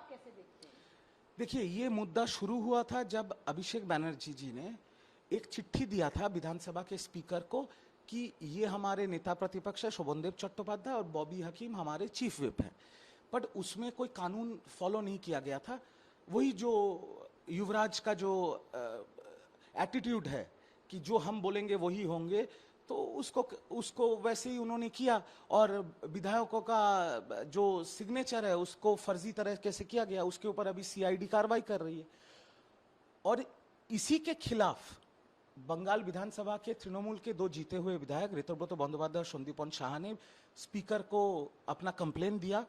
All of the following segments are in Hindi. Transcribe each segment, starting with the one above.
आप कैसे देखते हैं? देखिए, ये मुद्दा शुरू हुआ था जब अभिषेक बैनर्जी जी ने एक चिट्ठी दिया था विधानसभा के स्पीकर को कि ये हमारे नेता प्रतिपक्ष है शुभेंदु चट्टोपाध्याय और बॉबी हकीम हमारे चीफ विप हैं, बट उसमें कोई कानून फॉलो नहीं किया गया था। वही जो युवराज का जो एटीट्यूड है कि जो हम बोलेंगे वही होंगे, तो उसको वैसे ही उन्होंने किया और विधायकों का जो सिग्नेचर है उसको फर्जी तरीके से किया गया। उसके ऊपर अभी सीआईडी कार्रवाई कर रही है और इसी के खिलाफ बंगाल विधानसभा के तृणमूल के दो जीते हुए विधायक ऋतुव्रत बंदोपाध्याय और सन्दीपन शाह ने स्पीकर को अपना कंप्लेन दिया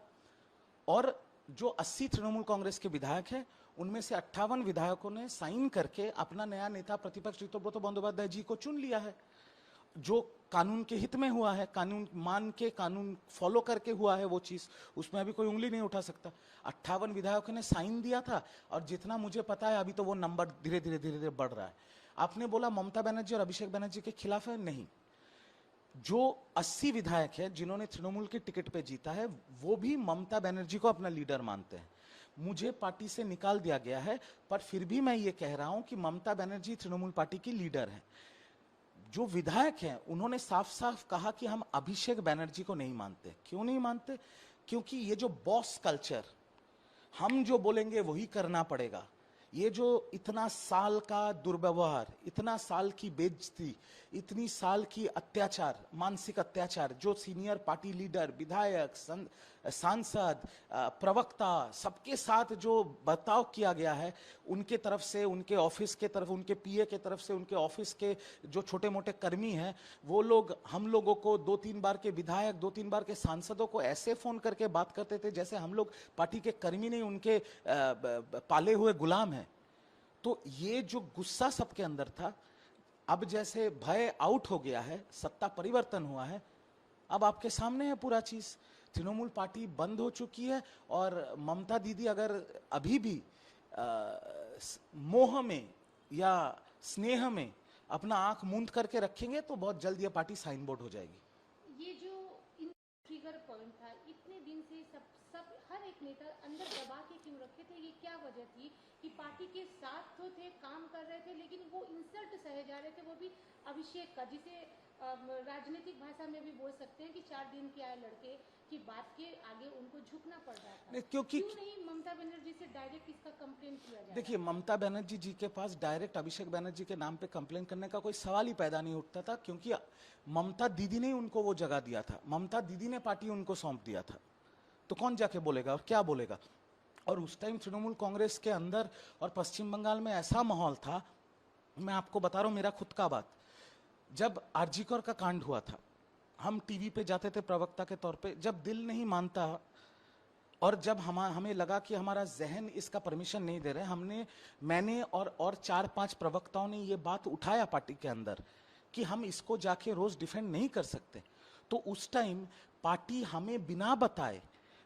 और जो 80 तृणमूल कांग्रेस के विधायक हैं उनमें से 58 विधायकों ने साइन करके अपना नया नेता प्रतिपक्ष ऋतुव्रत बंदोपाध्याय जी को चुन लिया है, जो कानून के हित में हुआ है, कानून मान के, कानून फॉलो करके हुआ है वो चीज, उसमें अभी कोई उंगली नहीं उठा सकता। 58 विधायकों ने साइन दिया था और जितना मुझे पता है अभी तो वो नंबर धीरे धीरे बढ़ रहा है। आपने बोला ममता बनर्जी और अभिषेक बनर्जी के खिलाफ है, नहीं, जो 80 विधायक हैं जिन्होंने तृणमूल की टिकट पे जीता है वो भी ममता बनर्जी को अपना लीडर मानते हैं। मुझे पार्टी से निकाल दिया गया है, पर फिर भी मैं ये कह रहा हूं कि ममता बनर्जी तृणमूल पार्टी की लीडर है। जो विधायक हैं उन्होंने साफ साफ कहा कि हम अभिषेक बनर्जी को नहीं मानते। क्यों नहीं मानते? क्योंकि ये जो बॉस कल्चर, हम जो बोलेंगे वही करना पड़ेगा, ये जो इतना साल का दुर्व्यवहार, इतना साल की बेइज्जती, इतनी साल की अत्याचार, मानसिक अत्याचार, जो सीनियर पार्टी लीडर, विधायक, सांसद, प्रवक्ता, सबके साथ जो बर्ताव किया गया है, उनके तरफ से, उनके ऑफिस के तरफ, उनके पीए के तरफ से, उनके ऑफिस के जो छोटे मोटे कर्मी हैं, वो लोग हम लोगों को 2-3 बार के विधायक, 2-3 बार के सांसदों को ऐसे फोन करके बात करते थे जैसे हम लोग पार्टी के कर्मी नहीं, उनके पाले हुए गुलाम हैं। तो ये जो गुस्सा सबके अंदर था, अब जैसे भय आउट हो गया है, सत्ता परिवर्तन हुआ है, अब आपके सामने है पूरा चीज। तृणमूल पार्टी बंद हो चुकी है और ममता दीदी अगर अभी भी मोह में या स्नेह में अपना आंख मूंद करके रखेंगे तो बहुत जल्द ये पार्टी साइन बोर्ड हो जाएगी। ये जो इन ट्रिगर पॉइंट था, इतने दिन से सब हर एक नेता अंदर दबा के क्यों रखे थे? ये क्या वजह थी कि पार्टी के साथ तो थे, काम कर रहे थे, लेकिन वो इंसल्ट सहे जा रहे थे, वो भी अभिषेक का, जिसे राजनीतिक भाषा में भी बोल सकते हैं कि 4 दिन के आए लड़के की बात के आगे उनको झुकना पड़ रहा था। क्योंकि क्यों नहीं ममता बनर्जी से डायरेक्ट इसका कंप्लेन किया जाए? देखिए, ममता बनर्जी जी के पास डायरेक्ट अभिषेक बनर्जी के नाम पे कंप्लेन करने का कोई सवाल ही पैदा नहीं उठता था, क्योंकि ममता दीदी ने उनको वो जगह दिया था, ममता दीदी ने पार्टी उनको सौंप दिया था, तो कौन जाके बोलेगा और क्या बोलेगा? और उस टाइम तृणमूल कांग्रेस के अंदर और पश्चिम बंगाल में ऐसा माहौल था, मैं आपको बता रहा हूं मेरा खुद का बात, जब आरजीकर का कांड हुआ था, हम टीवी पे जाते थे प्रवक्ता के तौर पे, जब दिल नहीं मानता और जब हमें लगा कि हमारा जहन इसका परमिशन नहीं दे रहे, मैंने और 4-5 प्रवक्ताओं ने ये बात उठाया पार्टी के अंदर कि हम इसको जाके रोज डिफेंड नहीं कर सकते। तो उस टाइम पार्टी हमें बिना बताए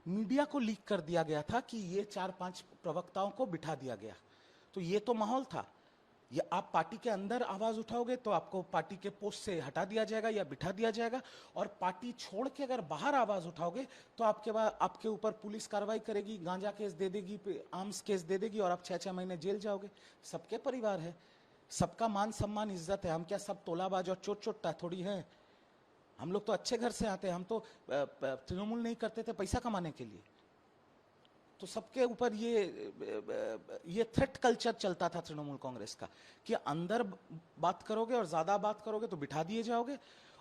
मीडिया को लीक कर दिया गया था कि ये 4-5 प्रवक्ताओं को बिठा दिया गया। तो ये तो माहौल था, ये आप पार्टी के अंदर आवाज उठाओगे तो आपको पार्टी के पोस्ट से हटा दिया जाएगा या बिठा दिया जाएगा, और पार्टी छोड़ के अगर बाहर आवाज उठाओगे तो आपके ऊपर पुलिस कार्रवाई करेगी, गांजा केस दे देगी, आर्म्स केस दे देगी और आप 6-6 महीने जेल जाओगे। सबके परिवार है, सबका मान सम्मान इज्जत है, हम क्या सब तोलाबाज और चोट चोट्टा थोड़ी है? हम लोग तो अच्छे घर से आते हैं, हम तो तृणमूल नहीं करते थे पैसा कमाने के लिए। तो सबके ऊपर ये थ्रेट कल्चर चलता था तृणमूल कांग्रेस का कि अंदर बात करोगे और ज्यादा बात करोगे तो बिठा दिए जाओगे,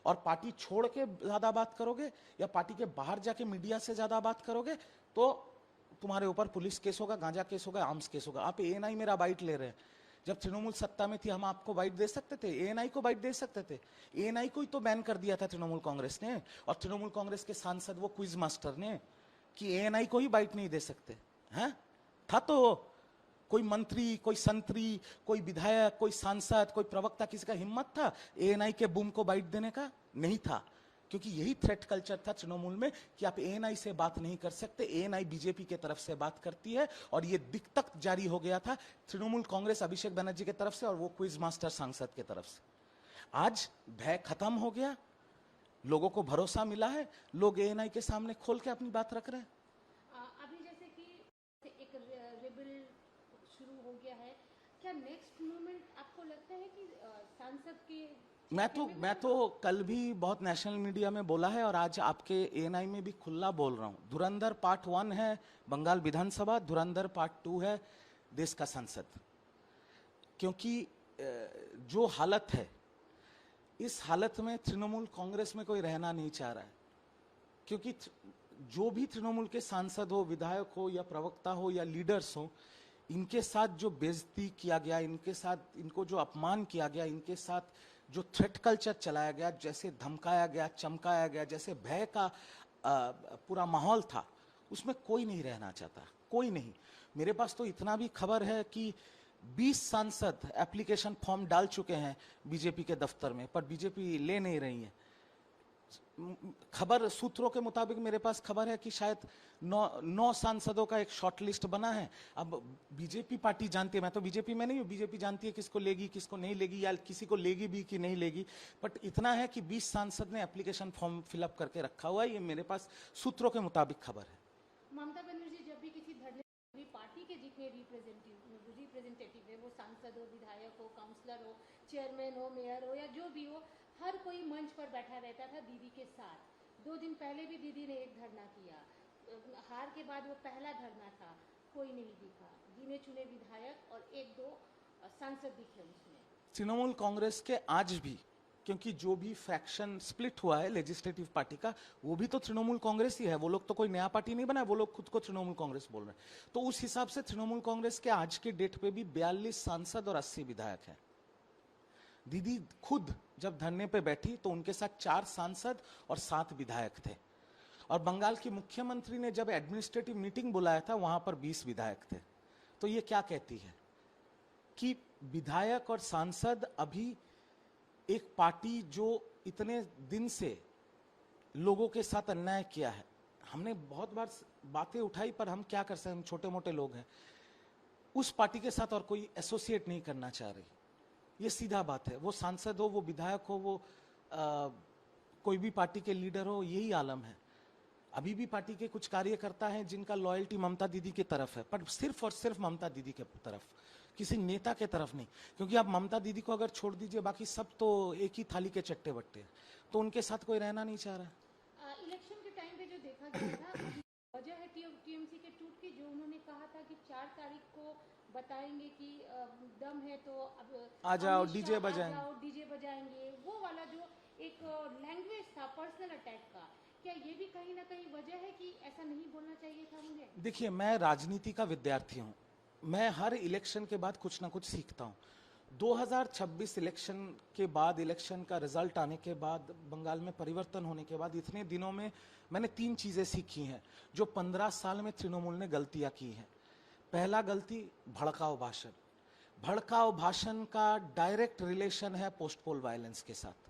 और पार्टी छोड़ के ज्यादा बात करोगे या पार्टी के बाहर जाके मीडिया से ज्यादा बात करोगे तो तुम्हारे ऊपर पुलिस केस होगा, गांजा केस होगा, आर्म्स केस होगा। आप एएनआई मेरा बाइट ले रहे हैं, जब तृणमूल सत्ता में थी हम आपको बाइट दे सकते थे, एएनआई को बाइट दे सकते थे। एएनआई को ही तो बैन कर दिया था तृणमूल कांग्रेस ने, और तृणमूल कांग्रेस के सांसद वो क्विज मास्टर ने कि एएनआई को ही बाइट नहीं दे सकते हैं। था तो कोई मंत्री, कोई संतरी, कोई विधायक, कोई सांसद, कोई प्रवक्ता, किसी का हिम्मत था एएनआई के बूम को बाइट देने का? नहीं था, क्योंकि यही थ्रेट कल्चर था तृणमूल में कि आप एएनआई से बात नहीं कर सकते, एएनआई बीजेपी के तरफ से बात करती है, और ये दिक तक जारी हो गया था तृणमूल कांग्रेस अभिषेक बनर्जी की तरफ से और वो क्विज मास्टर सांसद की तरफ से। आज भय खत्म हो गया, लोगों को भरोसा मिला है, लोग एएनआई के सामने खोल के अपनी बात रख रहे हैं। अभी जैसे कि एक गया है, क्या नेक्स्ट मूवमेंट आपको लगता है कि सांसद के मैं तो कल भी बहुत नेशनल मीडिया में बोला है और आज आपके एएनआई में भी खुला बोल रहा हूँ। धुरंधर पार्ट 1 है बंगाल विधानसभा, धुरंधर पार्ट 2 है देश का संसद। क्योंकि जो हालत है, इस हालत में तृणमूल कांग्रेस में कोई रहना नहीं चाह रहा है। क्योंकि जो भी तृणमूल के सांसद हो, विधायक हो या प्रवक्ता हो या लीडर्स हो, इनके साथ जो बेइज्जती किया गया, इनके साथ इनको जो अपमान किया गया, इनके साथ जो थ्रेट कल्चर चलाया गया, जैसे धमकाया गया, चमकाया गया, जैसे भय का पूरा माहौल था, उसमें कोई नहीं रहना चाहता, कोई नहीं। मेरे पास तो इतना भी खबर है कि 20 सांसद एप्लीकेशन फॉर्म डाल चुके हैं बीजेपी के दफ्तर में, पर बीजेपी ले नहीं रही है। खबर सूत्रों के मुताबिक मेरे पास खबर है कि शायद 9 सांसदों का एक शॉर्ट लिस्ट बना है। अब बीजेपी पार्टी जानती है, मैं तो बीजेपी में नहीं हूँ, बीजेपी जानती है किसको लेगी किसको नहीं लेगी, या किसी को लेगी भी कि नहीं लेगी। बट इतना है कि 20 सांसद ने एप्लीकेशन फॉर्म फिलअप करके रखा हुआ है, ये मेरे पास सूत्रों के मुताबिक खबर है। ममता बनर्जी जब भी किसी धरने पार्टी के जितने रिप्रेजेंटेटिव है, वो सांसद हो, विधायक हो, काउंसलर हो, चेयरमैन हो, मेयर हो या जो भी हो, हर कोई मंच पर बैठा रहता था दीदी के साथ। 2 दिन पहले भी दीदी ने एक धरना किया, हार के बाद वो पहला धरना था, कोई नहीं दिखा। गिने चुने विधायक और 1-2 सांसद दिखे उसमें। तृणमूल कांग्रेस के आज भी, क्योंकि जो भी फ्रैक्शन स्प्लिट हुआ है लेजिस्लेटिव पार्टी का, वो भी तो तृणमूल कांग्रेस ही है। वो लोग तो कोई नया पार्टी नहीं बना, वो लोग खुद को तृणमूल कांग्रेस बोल रहे हैं। तो उस हिसाब से तृणमूल कांग्रेस के आज के डेट पे भी 42 सांसद और 80 विधायक हैं। दीदी खुद जब धरने पे बैठी तो उनके साथ 4 सांसद और 7 विधायक थे। और बंगाल की मुख्यमंत्री ने जब एडमिनिस्ट्रेटिव मीटिंग बुलाया था, वहां पर 20 विधायक थे। तो ये क्या कहती है कि विधायक और सांसद अभी एक पार्टी जो इतने दिन से लोगों के साथ अन्याय किया है, हमने बहुत बार बातें उठाई, पर हम क्या कर सकते हैं, हम छोटे मोटे लोग हैं, उस पार्टी के साथ और कोई एसोसिएट नहीं करना चाह रही। ये सीधा बात है। वो सांसद हो, वो विधायक हो, वो कोई भी पार्टी के लीडर हो, यही आलम है। अभी भी पार्टी के कुछ कार्यकर्ता हैं जिनका लॉयल्टी ममता दीदी की तरफ है, पर सिर्फ और सिर्फ ममता दीदी के तरफ, किसी नेता के तरफ नहीं। क्योंकि आप ममता दीदी को अगर छोड़ दीजिए, बाकी सब तो एक ही थाली के चट्टे बट्टे हैं, तो उनके साथ कोई रहना नहीं चाह रहा। इलेक्शन के टाइम पे जो देखा गया था, वजह है टीएमसी के टूट की, जो उन्होंने कहा था कि 4 तारीख को बताएंगे कि दम है तो अब आ जाओ, डीजे बजाएंगे, वो वाला जो एक लैंग्वेज था पर्सनल अटैक का, क्या ये भी कहीं ना कहीं वजह है कि ऐसा नहीं बोलना चाहिए था मुझे? देखिए, मैं राजनीति का विद्यार्थी हूँ, मैं हर इलेक्शन के बाद कुछ ना कुछ सीखता हूँ। 2026 इलेक्शन के बाद, इलेक्शन का रिजल्ट आने के बाद, बंगाल में परिवर्तन होने के बाद, इतने दिनों में मैंने 3 चीजें सीखी हैं जो 15 साल में तृणमूल ने गलतियां की हैं। पहला गलती, भड़काऊ भाषण। भड़काऊ भाषण का डायरेक्ट रिलेशन है पोस्ट पोल वायलेंस के साथ।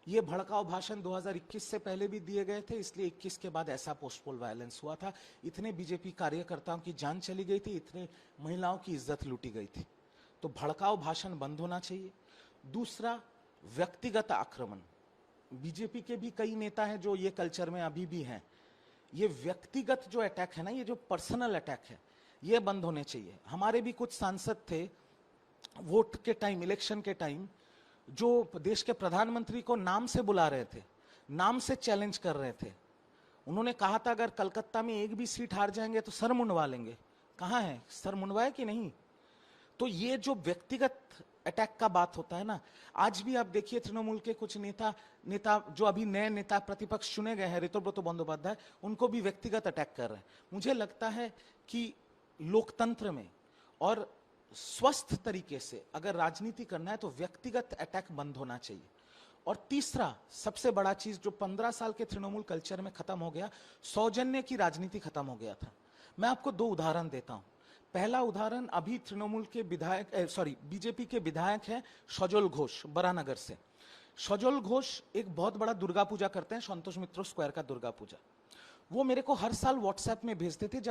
ये भड़काऊ भाषण 2021 से पहले भी दिए गए थे, इसलिए 21 के बाद ऐसा पोस्ट पोल वायलेंस हुआ था। इतने बीजेपी कार्यकर्ताओं की जान चली गई थी, इतने महिलाओं की इज्जत लूटी गई थी। तो भड़काऊ भाषण बंद होना चाहिए। दूसरा, व्यक्तिगत आक्रमण। बीजेपी के भी कई नेता हैं जो ये कल्चर में अभी भी हैं। ये व्यक्तिगत जो अटैक है ना, ये जो पर्सनल अटैक है, ये बंद होने चाहिए। हमारे भी कुछ सांसद थे वोट के टाइम, इलेक्शन के टाइम, जो देश के प्रधानमंत्री को नाम से बुला रहे थे, नाम से चैलेंज कर रहे थे। उन्होंने कहा था अगर कलकत्ता में एक भी सीट हार जाएंगे तो सर मुंडवा लेंगे। कहाँ है सर, मुंडवाए कि नहीं? तो ये जो व्यक्तिगत अटैक का बात होता है ना, आज भी आप देखिए तृणमूल के कुछ नेता जो अभी नए नेता प्रतिपक्ष चुने गए हैं, ऋतुव्रत बंदोपाध्याय, उनको भी व्यक्तिगत अटैक कर रहे हैं। मुझे लगता है कि लोकतंत्र में और स्वस्थ तरीके से अगर राजनीति करना है तो व्यक्तिगत अटैक बंद होना चाहिए। और तीसरा सबसे बड़ा चीज जो 15 साल के तृणमूल कल्चर में खत्म हो गया, सौजन्य की राजनीति खत्म हो गया था। मैं आपको 2 उदाहरण देता हूं। पहला उदाहरण, अभी तृणमूल के विधायक, बीजेपी के विधायक हैं सजल घोष, बरानगर से। सजल घोष एक बहुत बड़ा दुर्गा पूजा करते हैं, संतोष मित्रो स्क्वायर का दुर्गा पूजा। वो मेरे को हर साल व्हाट्सएप में भेजते थे।